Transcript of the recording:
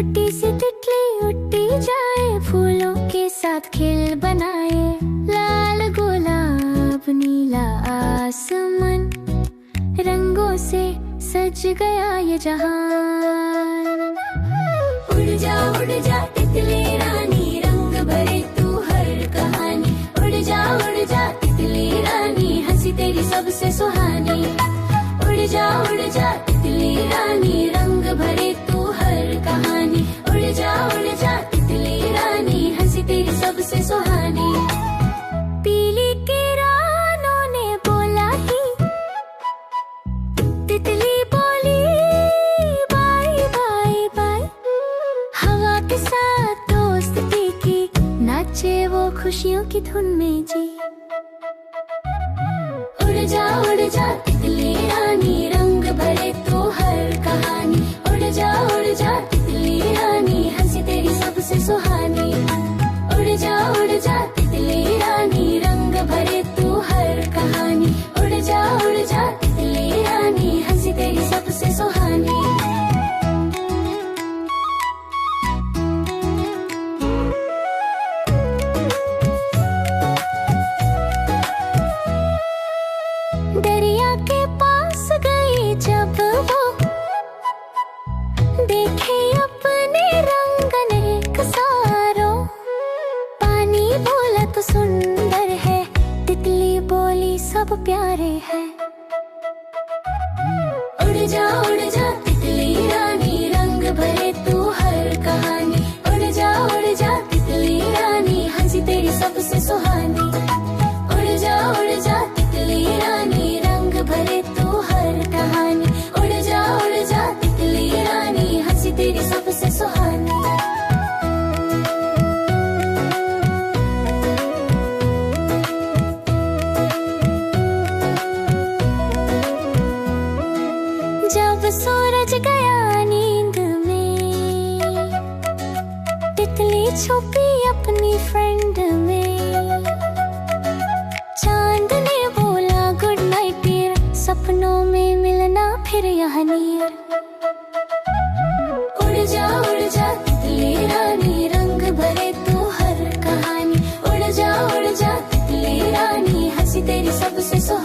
छोटी सी तितली उड़ती जाए, फूलों के साथ खेल बनाए। लाल गुलाब नीला आसमान, रंगों से सज गया ये जहान। उड़ जा तितली रानी, रंग भरे तू हर कहानी। उड़ जा तितली रानी, हंसी तेरी सबसे सुहानी। उड़ जा तितली रानी, रंग भरे तू हर कहानी। उड़ जा तितली रानी, हंसी तेरी सबसे सुहानी। पीली किरणों ने बोला ही, तितली बोली बाय बाय बाय। हवा के साथ दोस्ती की, नाचे वो खुशियों की धुन में जी। उड़ जा तितली रानी, रंग भरे तू हर कहानी। उड़ जा तितली रानी, हंसी तेरी सबसे सुहानी। उड़ जा तितली रानी, रंग भरे तू हर कहानी। उड़ जा तितली रानी, हंसी तेरी सबसे सुहानी। दरिया के पास गई जब वो, देखे अपने रंग अनेक सारों। पानी बोला तो सुंदर है, तितली बोली सब प्यारे हैं। उड़ जा तितली रानी, रंग भरे तू हर कहानी। उड़ जा तितली रानी, हंसी तेरी सबसे सुहानी। उड़ जा तितली रानी, रंग भरे तू हर कहानी। उड़ जा तितली रानी, हंसी तेरी सबसे सुहानी। जब सूरज गया नींद में, तितली छुपी अपनी फ्रेंड में। चांद ने बोला गुड नाइट डियर, सपनों में मिलना फिर यहाँ नियर। उड़ जा तितली रानी, रंग भरे तू हर कहानी। उड़ जा तितली रानी, हंसी तेरी सबसे सुहानी।